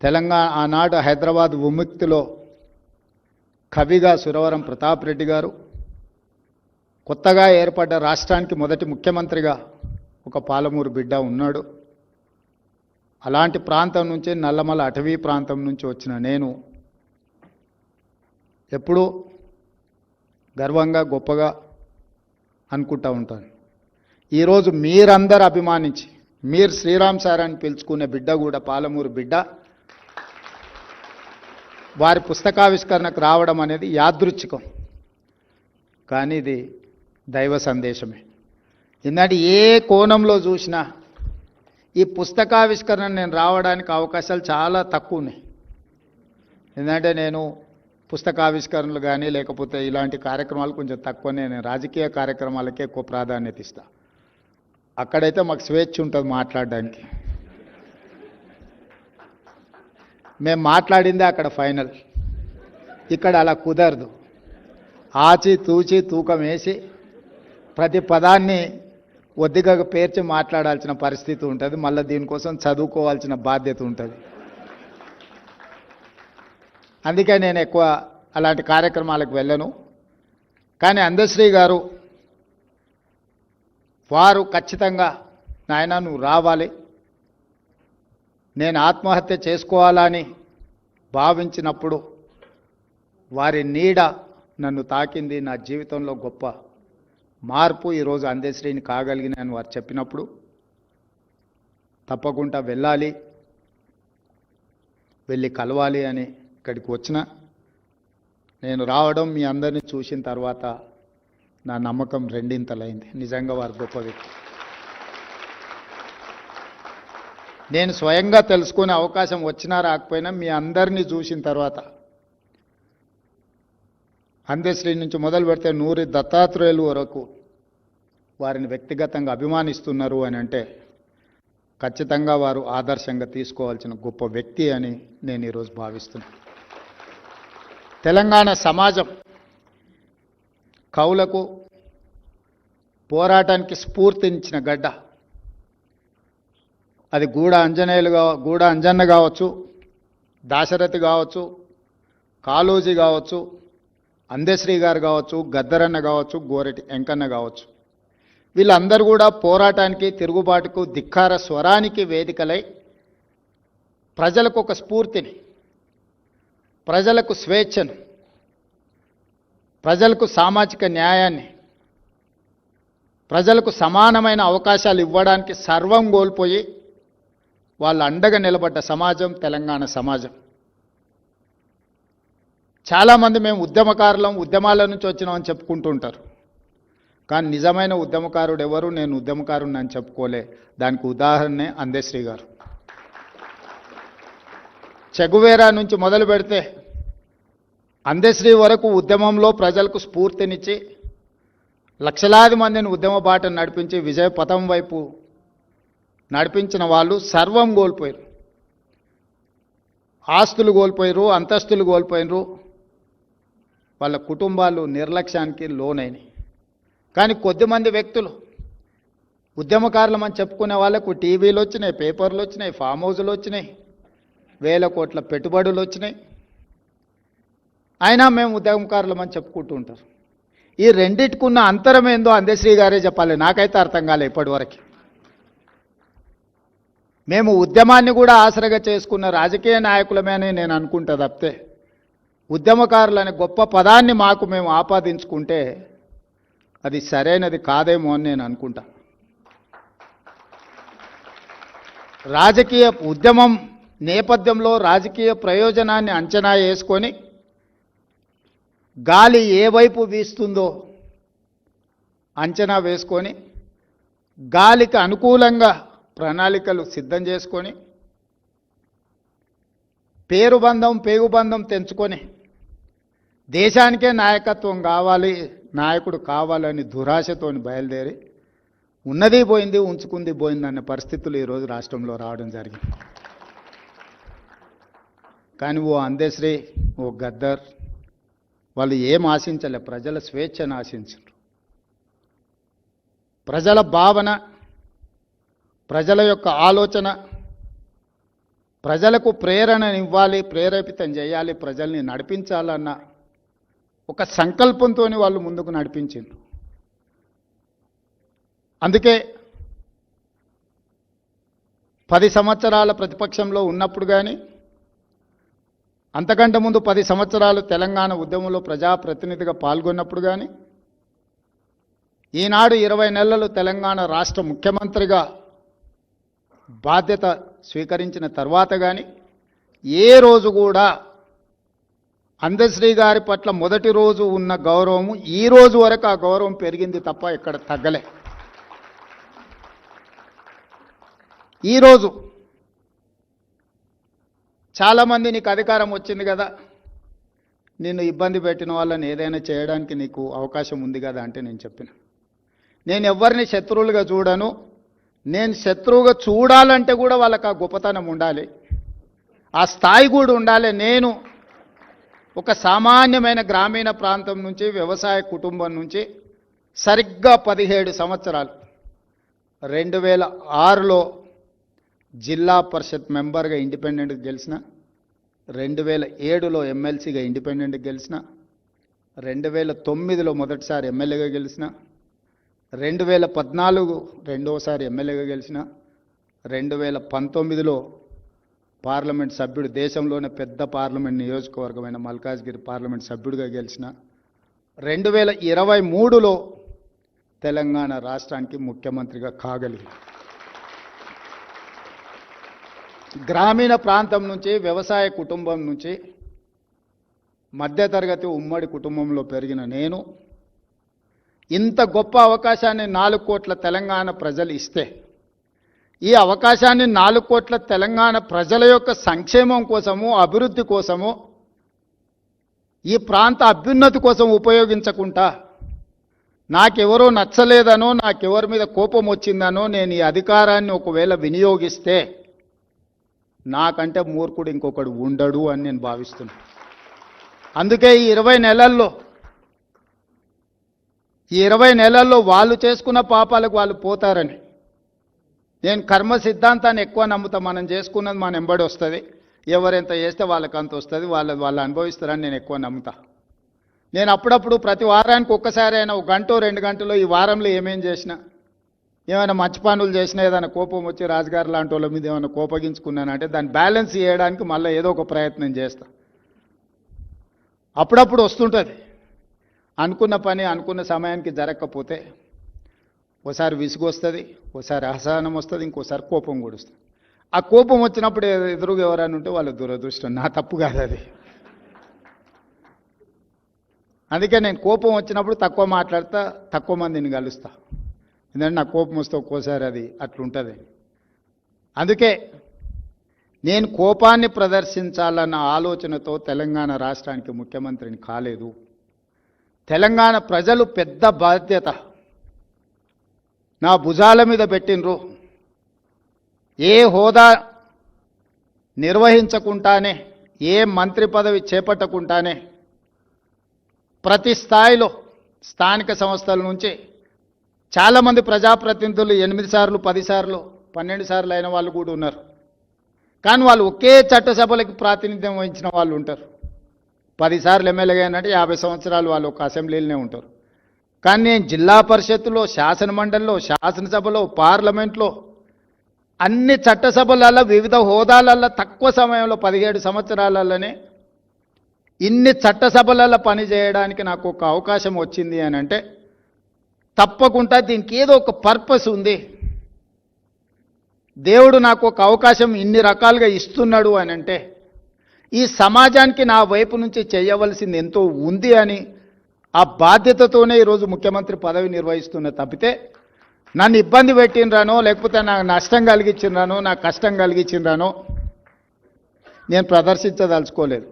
తెలంగాణ ఆనాడు హైదరాబాద్ విముక్తిలో కవిగా సురవరం ప్రతాప్ రెడ్డి గారు, కొత్తగా ఏర్పడ్డ రాష్ట్రానికి మొదటి ముఖ్యమంత్రిగా ఒక పాలమూరు బిడ్డ ఉన్నాడు. అలాంటి ప్రాంతం నుంచి, నల్లమల అటవీ ప్రాంతం నుంచి వచ్చిన నేను ఎప్పుడూ గర్వంగా గొప్పగా అనుకుంటూ ఉంటాను. ఈరోజు మీరందరూ అభిమానించి మీరు శ్రీరామ్ సార్ అని పిలుచుకునే బిడ్డ కూడా పాలమూరు బిడ్డ వారి పుస్తకావిష్కరణకు రావడం అనేది యాదృచ్ఛికం, కానీ ఇది దైవ సందేశమే. ఎందుకంటే ఏ కోణంలో చూసినా ఈ పుస్తకావిష్కరణ నేను రావడానికి అవకాశాలు చాలా తక్కువ ఉన్నాయి. ఎందుకంటే నేను పుస్తకావిష్కరణలు కానీ లేకపోతే ఇలాంటి కార్యక్రమాలు కొంచెం తక్కువనే, నేను రాజకీయ కార్యక్రమాలకే ఎక్కువ ప్రాధాన్యత ఇస్తా. అక్కడైతే మాకు స్వేచ్ఛ ఉంటుంది మాట్లాడడానికి, మేము మాట్లాడిందే అక్కడ ఫైనల్. ఇక్కడ అలా కుదరదు. ఆచి తూచి తూకం వేసి ప్రతి పదాన్ని ఒద్దిగా పేర్చి మాట్లాడాల్సిన పరిస్థితి ఉంటుంది. మళ్ళీ దీనికోసం చదువుకోవాల్సిన బాధ్యత ఉంటుంది. అందుకే నేను ఎక్కువ అలాంటి కార్యక్రమాలకు వెళ్ళను. కానీ అందశ్రీ గారు వారు ఖచ్చితంగా నాయన నువ్వు రావాలి, నేను ఆత్మహత్య చేసుకోవాలని భావించినప్పుడు వారి నీడ నన్ను తాకింది. నా జీవితంలో గొప్ప మార్పు ఈరోజు అందశ్రీని కాగలిగినని వారు చెప్పినప్పుడు తప్పకుండా వెళ్ళాలి, వెళ్ళి కలవాలి అని ఇక్కడికి వచ్చిన. నేను రావడం మీ అందరినీ చూసిన తర్వాత నా నమ్మకం రెండింతలైంది. నిజంగా వారు గొప్ప వ్యక్తి. నేను స్వయంగా తెలుసుకునే అవకాశం వచ్చినా రాకపోయినా మీ అందరినీ చూసిన తర్వాత అందశ్రీ నుంచి మొదలు పెడితే నూరి దత్తాత్రేయులు వరకు వారిని వ్యక్తిగతంగా అభిమానిస్తున్నారు అని అంటే ఖచ్చితంగా వారు ఆదర్శంగా తీసుకోవాల్సిన గొప్ప వ్యక్తి అని నేను ఈరోజు భావిస్తున్నాను. తెలంగాణ సమాజం కవులకు పోరాటానికి స్ఫూర్తినిచ్చిన గడ్డ. అది గూడ అంజన్న కావచ్చు, దాశరథి కావచ్చు, కాళోజీ కావచ్చు, అందశ్రీ గారు కావచ్చు, గద్దరన్న కావచ్చు, గోరెటి వెంకన్న కావచ్చు, వీళ్ళందరూ కూడా పోరాటానికి, తిరుగుబాటుకు, ధిక్కార స్వరానికి వేదికలై ప్రజలకు ఒక స్ఫూర్తిని, ప్రజలకు స్వేచ్ఛను, ప్రజలకు సామాజిక న్యాయాన్ని, ప్రజలకు సమానమైన అవకాశాలు ఇవ్వడానికి సర్వం కోల్పోయి వాళ్ళు అండగా నిలబడ్డ సమాజం తెలంగాణ సమాజం. చాలామంది మేము ఉద్యమకారులం, ఉద్యమాల నుంచి వచ్చినామని చెప్పుకుంటూ ఉంటారు. కానీ నిజమైన ఉద్యమకారుడు ఎవరు? నేను ఉద్యమకారుడిని అని చెప్పుకోలే. దానికి ఉదాహరణే అందశ్రీ గారు. చెగువేరా నుంచి మొదలు పెడితే అందశ్రీ వరకు ఉద్యమంలో ప్రజలకు స్ఫూర్తినిచ్చి లక్షలాది మందిని ఉద్యమ బాటను నడిపించి విజయ పథం వైపు నడిపించిన వాళ్ళు సర్వం కోల్పోయారు. ఆస్తులు కోల్పోయారు, అంతస్తులు కోల్పోయినరు, వాళ్ళ కుటుంబాలు నిర్లక్ష్యానికి లోనైనాయి. కానీ కొద్దిమంది వ్యక్తులు ఉద్యమకారులమని చెప్పుకునే వాళ్ళకు టీవీలు వచ్చినాయి, పేపర్లు వచ్చినాయి, ఫామ్ హౌజులు వచ్చినాయి, 1000 కోట్ల పెట్టుబడులు వచ్చినాయి. అయినా మేము ఉద్యమకారులమని చెప్పుకుంటూ ఉంటారు. ఈ రెండిటికున్న అంతరం ఏందో అందశ్రీ గారే చెప్పాలి. నాకైతే అర్థం కాలే ఇప్పటివరకు. మేము ఉద్యమాన్ని కూడా ఆసరగా చేసుకున్న రాజకీయ నాయకులమే అని నేను అనుకుంటా తప్పితే ఉద్యమకారులనే గొప్ప పదాన్ని మాకు మేము ఆపాదించుకుంటే అది సరైనది కాదేమో అని నేను అనుకుంటా. రాజకీయ ఉద్యమం నేపథ్యంలో రాజకీయ ప్రయోజనాన్ని అంచనా వేసుకొని గాలి ఏ వైపు వీస్తుందో అంచనా వేసుకొని గాలికి అనుకూలంగా ప్రణాళికలు సిద్ధం చేసుకొని పేగుబంధం తెంచుకొని దేశానికే నాయకత్వం కావాలి, నాయకుడు కావాలని దురాశతోని బయలుదేరి ఉన్నది పోయింది, ఉంచుకుంది పోయింది అనే పరిస్థితులు ఈరోజు రాష్ట్రంలో రావడం జరిగింది. కానీ ఓ అందశ్రీ, ఓ గద్దర్ వాళ్ళు ఏం ఆశించలే, ప్రజల స్వేచ్ఛను ఆశించారు. ప్రజల భావన, ప్రజల యొక్క ఆలోచన, ప్రజలకు ప్రేరణనివ్వాలి, ప్రేరేపితం చేయాలి, ప్రజల్ని నడిపించాలన్న ఒక సంకల్పంతో వాళ్ళు ముందుకు నడిపించిండ్రు. అందుకే 10 సంవత్సరాల ప్రతిపక్షంలో ఉన్నప్పుడు కానీ, అంతకంటే ముందు 10 సంవత్సరాలు తెలంగాణ ఉద్యమంలో ప్రజాప్రతినిధిగా పాల్గొన్నప్పుడు కానీ, ఈనాడు 20 నెలలు తెలంగాణ రాష్ట్ర ముఖ్యమంత్రిగా బాధ్యత స్వీకరించిన తర్వాత కానీ ఏ రోజు కూడా అందశ్రీ గారి పట్ల మొదటి రోజు ఉన్న గౌరవము ఈ రోజు వరకు ఆ గౌరవం పెరిగింది తప్ప ఎక్కడ తగ్గలే. ఈరోజు చాలామంది నీకు అధికారం వచ్చింది కదా, నిన్ను ఇబ్బంది పెట్టిన వాళ్ళని ఏదైనా చేయడానికి నీకు అవకాశం ఉంది కదా అంటే నేను చెప్పిన, నేను ఎవరిని శత్రువులుగా చూడను. నేను శత్రువుగా చూడాలంటే కూడా వాళ్ళకి ఆ గొప్పతనం ఉండాలి, ఆ స్థాయి కూడా ఉండాలి. నేను ఒక సామాన్యమైన గ్రామీణ ప్రాంతం నుంచి, వ్యవసాయ కుటుంబం నుంచి సరిగ్గా 17 సంవత్సరాలు 2006లో జిల్లా పరిషత్ మెంబర్గా ఇండిపెండెంట్గా గెలిచిన, 2007లో ఎమ్మెల్సీగా ఇండిపెండెంట్గా గెలిచిన, 2009లో మొదటిసారి ఎమ్మెల్యేగా గెలిచిన, 2014 రెండోసారి ఎమ్మెల్యేగా గెలిచిన, 2019లో పార్లమెంట్ సభ్యుడు, దేశంలోనే పెద్ద పార్లమెంట్ నియోజకవర్గమైన మల్కాజ్గిరి పార్లమెంట్ సభ్యుడిగా గెలిచిన, 2023లో తెలంగాణ రాష్ట్రానికి ముఖ్యమంత్రిగా కాగలిగింది. గ్రామీణ ప్రాంతం నుంచి, వ్యవసాయ కుటుంబం నుంచి, మధ్యతరగతి ఉమ్మడి కుటుంబంలో పెరిగిన నేను ఇంత గొప్ప అవకాశాన్ని 4 కోట్ల తెలంగాణ ప్రజలు ఇస్తే, ఈ అవకాశాన్ని 4 కోట్ల తెలంగాణ ప్రజల యొక్క సంక్షేమం కోసము, అభివృద్ధి కోసము, ఈ ప్రాంత అభ్యున్నతి కోసం ఉపయోగించకుండా నాకెవరో నచ్చలేదనో, నాకెవరి మీద కోపం వచ్చిందనో నేను ఈ అధికారాన్ని ఒకవేళ వినియోగిస్తే నాకంటే మూర్ఖుడు ఇంకొకడు ఉండడు అని నేను భావిస్తున్నాను. అందుకే ఈ 20 నెలల్లో వాళ్ళు చేసుకున్న పాపాలకు వాళ్ళు పోతారని నేను కర్మ సిద్ధాంతాన్ని ఎక్కువ నమ్ముతా. మనం చేసుకున్నది మన ఎంబడి వస్తుంది, ఎవరెంత చేస్తే వాళ్ళకి అంత వస్తుంది, వాళ్ళు అనుభవిస్తారని నేను ఎక్కువ నమ్ముతా. నేను అప్పుడప్పుడు ప్రతి వారానికి ఒక్కసారి అయినా 1 గంట 2 గంటలో ఈ వారంలో ఏమేం చేసినా, ఏమైనా మంచి పనులు చేసినా, ఏదైనా కోపం వచ్చి రాజుగారు లాంటి వాళ్ళ మీద ఏమైనా కోపగించుకున్నానంటే దాన్ని బ్యాలెన్స్ చేయడానికి మళ్ళీ ఏదో ఒక ప్రయత్నం చేస్తా. అప్పుడప్పుడు వస్తుంటుంది, అనుకున్న పని అనుకున్న సమయానికి జరగకపోతే ఓసారి విసుగు వస్తుంది, ఓసారి అసహనం వస్తుంది, ఇంకోసారి కోపం కూడా వస్తుంది. ఆ కోపం వచ్చినప్పుడు ఎదురుగా ఎవరైనా ఉంటే వాళ్ళ దురదృష్టం, నా తప్పు కాదు అది. అందుకే నేను కోపం వచ్చినప్పుడు తక్కువ మాట్లాడతా, తక్కువ మందిని కలుస్తా. ఎందుకంటే నా కోపం వస్తే ఒక్కోసారి అది అట్లుంటుంది. అందుకే నేను కోపాన్ని ప్రదర్శించాలన్న ఆలోచనతో తెలంగాణ రాష్ట్రానికి ముఖ్యమంత్రిని కాలేదు. తెలంగాణ ప్రజలు పెద్ద బాధ్యత నా భుజాల మీద పెట్టినరు. ఏ హోదా నిర్వహించకుండానే, ఏ మంత్రి పదవి చేపట్టకుండానే ప్రతి స్థాయిలో స్థానిక సంస్థల నుంచి చాలామంది ప్రజాప్రతినిధులు 8 సార్లు 10 సార్లు 12 సార్లు అయిన వాళ్ళు కూడా ఉన్నారు. కానీ వాళ్ళు ఒకే చట్టసభలకు ప్రాతినిధ్యం వహించిన వాళ్ళు ఉంటారు. 10 సార్లు ఎమ్మెల్యేగా అయినట్టు 50 సంవత్సరాలు వాళ్ళు ఒక అసెంబ్లీలోనే ఉంటారు. కానీ నేను జిల్లా పరిషత్తులో, శాసనమండలిలో, శాసనసభలో, పార్లమెంట్లో, అన్ని చట్టసభలలో, వివిధ హోదాలలో తక్కువ సమయంలో 17 సంవత్సరాలలోనే ఇన్ని చట్టసభలలో పనిచేయడానికి నాకు ఒక అవకాశం వచ్చింది అని అంటే తప్పకుండా దీనికి ఏదో ఒక పర్పస్ ఉంది. దేవుడు నాకు ఒక అవకాశం ఇన్ని రకాలుగా ఇస్తున్నాడు అని అంటే ఈ సమాజానికి నా వైపు నుంచి చేయవలసింది ఎంతో ఉంది అని ఆ బాధ్యతతోనే ఈరోజు ముఖ్యమంత్రి పదవి నిర్వహిస్తున్న తప్పితే నన్ను ఇబ్బంది పెట్టినరానో, లేకపోతే నాకు నష్టం కలిగించినరానో, నాకు కష్టం కలిగించినరానో నేను ప్రదర్శించదలుచుకోలేదు.